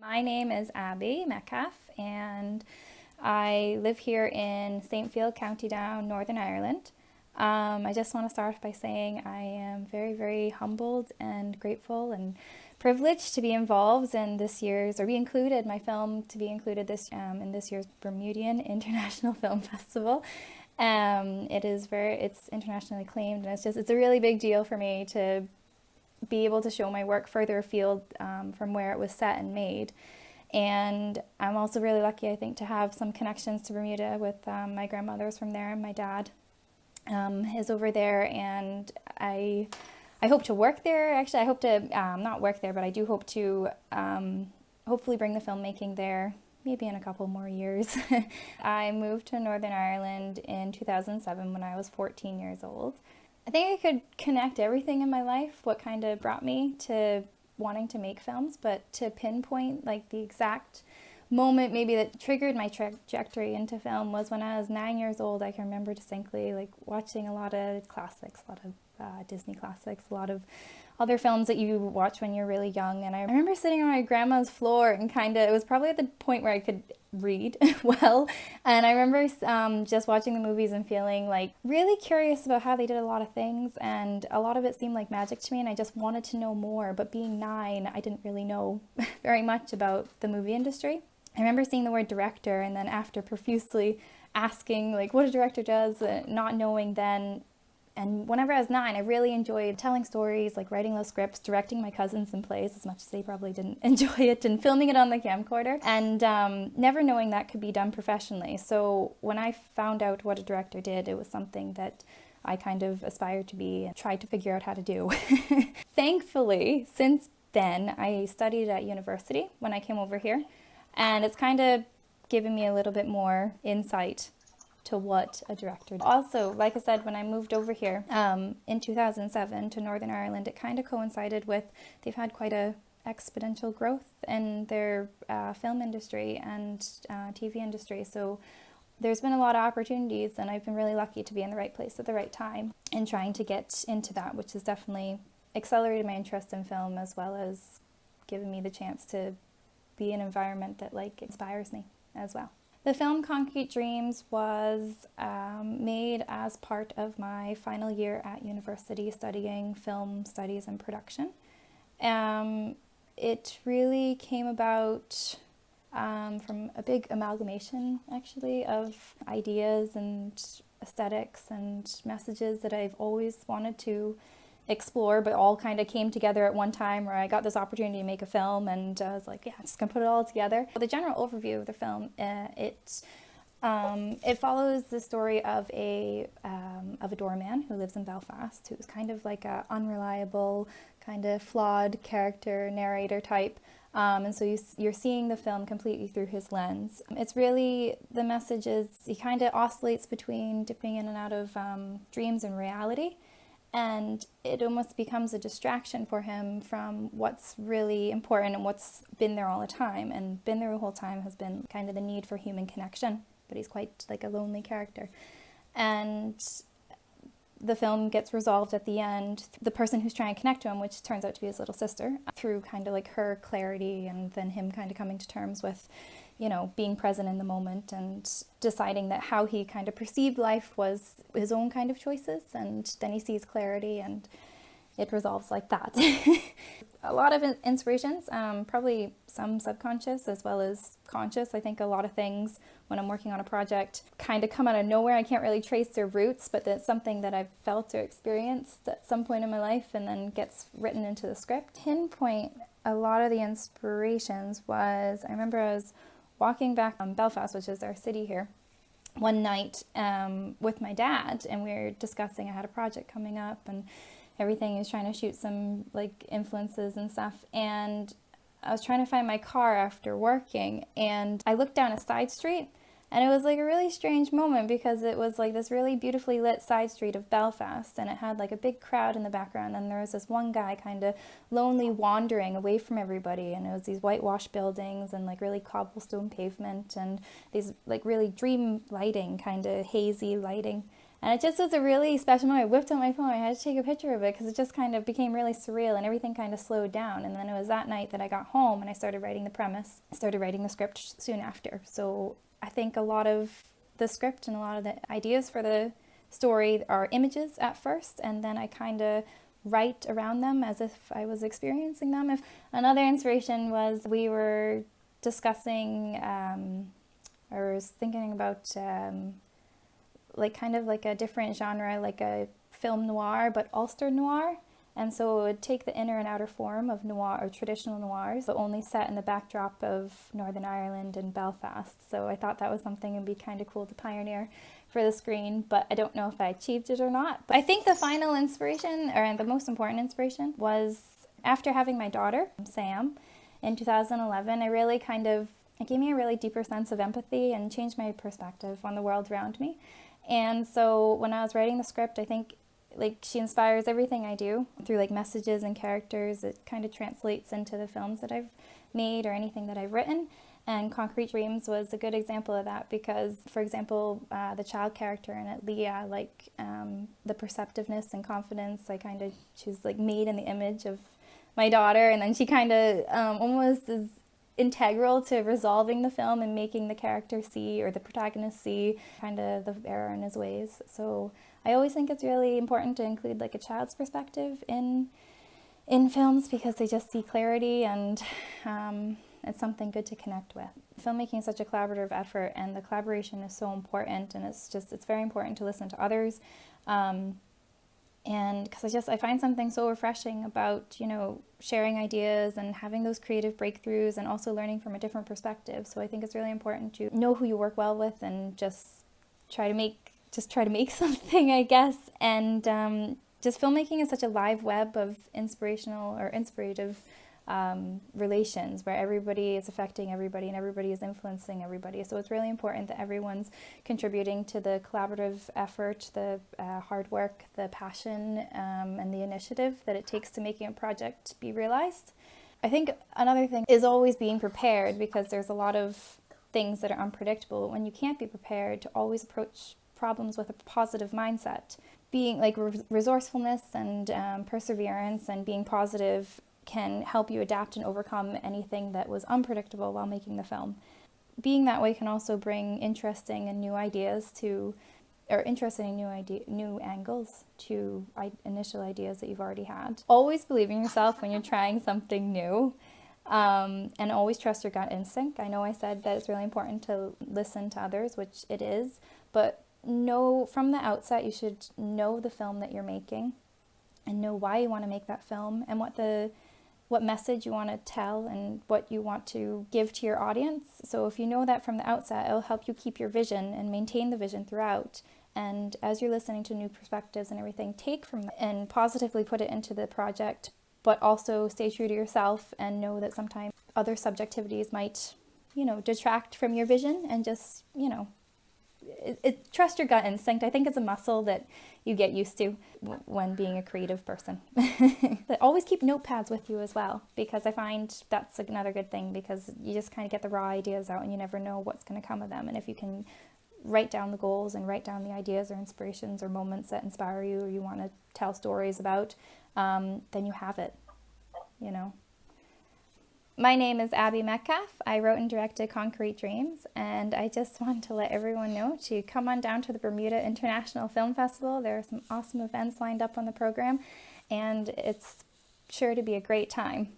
My name is Abby Metcalfe, and I live here in St. Field, County Down, Northern Ireland. I just want to start off by saying I am very, very humbled and grateful and privileged to be involved in this year's, or be included, my film to be included this in this year's Bermudian International Film Festival. It's internationally acclaimed, and it's a really big deal for me to be able to show my work further afield from where it was set and made. And I'm also really lucky, I think, to have some connections to Bermuda with my grandmother's from there, and my dad is over there, and I hope to work there. Actually, I hope to not work there, but I do hope to hopefully bring the filmmaking there maybe in a couple more years. I moved to Northern Ireland in 2007 when I was 14 years old. I think I could connect everything in my life, what kind of brought me to wanting to make films, but to pinpoint like the exact moment maybe that triggered my trajectory into film was when I was 9 years old. I can remember distinctly like watching a lot of classics, a lot of Disney classics, a lot of other films that you watch when you're really young. And I remember sitting on my grandma's floor and it was probably at the point where I could read well. And I remember just watching the movies and feeling like really curious about how they did a lot of things. And a lot of it seemed like magic to me, and I just wanted to know more. But being 9, I didn't really know very much about the movie industry. I remember seeing the word director, and then after profusely asking like what a director does, not knowing then. And whenever I was 9, I really enjoyed telling stories, like writing those scripts, directing my cousins in plays as much as they probably didn't enjoy it, and filming it on the camcorder, and never knowing that could be done professionally. So when I found out what a director did, it was something that I kind of aspired to be and tried to figure out how to do. Thankfully, since then, I studied at university when I came over here, and it's kind of given me a little bit more insight to what a director does. Also, like I said, when I moved over here in 2007 to Northern Ireland, it kind of coincided with, they've had quite a exponential growth in their film industry and TV industry. So there's been a lot of opportunities, and I've been really lucky to be in the right place at the right time and trying to get into that, which has definitely accelerated my interest in film, as well as given me the chance to be in an environment that like inspires me as well. The film Concrete Dreams was made as part of my final year at university studying film studies and production. It really came about from a big amalgamation, actually, of ideas and aesthetics and messages that I've always wanted to explore, but all kind of came together at one time where I got this opportunity to make a film, and I was like, yeah, I'm just gonna put it all together. The general overview of the film, it follows the story of a doorman who lives in Belfast, who's kind of like a unreliable, kind of flawed character narrator type. And so you're seeing the film completely through his lens. It's really, the message is, he kind of oscillates between dipping in and out of dreams and reality. And it almost becomes a distraction for him from what's really important and what's been there all the time. And been there the whole time has been kind of the need for human connection, but he's quite like a lonely character. And the film gets resolved at the end. The person who's trying to connect to him, which turns out to be his little sister, through kind of like her clarity, and then him kind of coming to terms with, you know, being present in the moment and deciding that how he kind of perceived life was his own kind of choices, and then he sees clarity and it resolves like that. A lot of inspirations, probably some subconscious as well as conscious. I think a lot of things when I'm working on a project kind of come out of nowhere. I can't really trace their roots, but that's something that I've felt or experienced at some point in my life and then gets written into the script. Pinpoint a lot of the inspirations was, I remember I was walking back from Belfast, which is our city here, one night with my dad, and we were discussing, I had a project coming up and everything. He was trying to shoot some like influences and stuff, and I was trying to find my car after working, and I looked down a side street, and it was like a really strange moment because it was like this really beautifully lit side street of Belfast, and it had like a big crowd in the background, and there was this one guy kind of lonely wandering away from everybody, and it was these whitewashed buildings and like really cobblestone pavement and these like really dream lighting, kind of hazy lighting. And it just was a really special moment. I whipped out my phone. I had to take a picture of it because it just kind of became really surreal and everything kind of slowed down. And then it was that night that I got home and I started writing the premise. I started writing the script soon after. So I think a lot of the script and a lot of the ideas for the story are images at first, and then I kind of write around them as if I was experiencing them. If another inspiration was, we were discussing, or was thinking about like kind of like a different genre, like a film noir, but Ulster noir. And so it would take the inner and outer form of noir or traditional noirs, but only set in the backdrop of Northern Ireland and Belfast. So I thought that was something that would be kind of cool to pioneer for the screen, but I don't know if I achieved it or not. But I think the final inspiration, or the most important inspiration, was after having my daughter, Sam, in 2011, it gave me a really deeper sense of empathy and changed my perspective on the world around me. And so when I was writing the script, I think like she inspires everything I do through like messages and characters. It kind of translates into the films that I've made or anything that I've written. And Concrete Dreams was a good example of that because, for example, the child character in it, Leah, like the perceptiveness and confidence, she's like made in the image of my daughter, and then she kind of almost is integral to resolving the film and making the character see, or the protagonist see, kind of the error in his ways. So I always think it's really important to include like a child's perspective in films because they just see clarity, and it's something good to connect with. Filmmaking is such a collaborative effort, and the collaboration is so important, and it's very important to listen to others. And because I find something so refreshing about, sharing ideas and having those creative breakthroughs and also learning from a different perspective. So I think it's really important to know who you work well with and just try to make something, I guess. And just filmmaking is such a live web of inspirational or inspirative relations where everybody is affecting everybody and everybody is influencing everybody. So it's really important that everyone's contributing to the collaborative effort, the hard work, the passion, and the initiative that it takes to making a project be realized. I think another thing is always being prepared, because there's a lot of things that are unpredictable. When you can't be prepared, to always approach problems with a positive mindset. Being like resourcefulness and perseverance and being positive can help you adapt and overcome anything that was unpredictable while making the film. Being that way can also bring interesting and new ideas new angles to initial ideas that you've already had. Always believe in yourself when you're trying something new, and always trust your gut instinct. I know I said that it's really important to listen to others, which it is, but know from the outset, you should know the film that you're making and know why you want to make that film and what message you want to tell and what you want to give to your audience. So if you know that from the outset, it'll help you keep your vision and maintain the vision throughout. And as you're listening to new perspectives and everything, take from that and positively put it into the project, but also stay true to yourself and know that sometimes other subjectivities might, detract from your vision, and just, trust your gut instinct. I think it's a muscle that you get used to when being a creative person. But always keep notepads with you as well, because I find that's another good thing, because you just kind of get the raw ideas out and you never know what's going to come of them. And if you can write down the goals and write down the ideas or inspirations or moments that inspire you or you want to tell stories about, then you have it, My name is Abby Metcalfe. I wrote and directed Concrete Dreams, and I just want to let everyone know to come on down to the Bermuda International Film Festival. There are some awesome events lined up on the program, and it's sure to be a great time.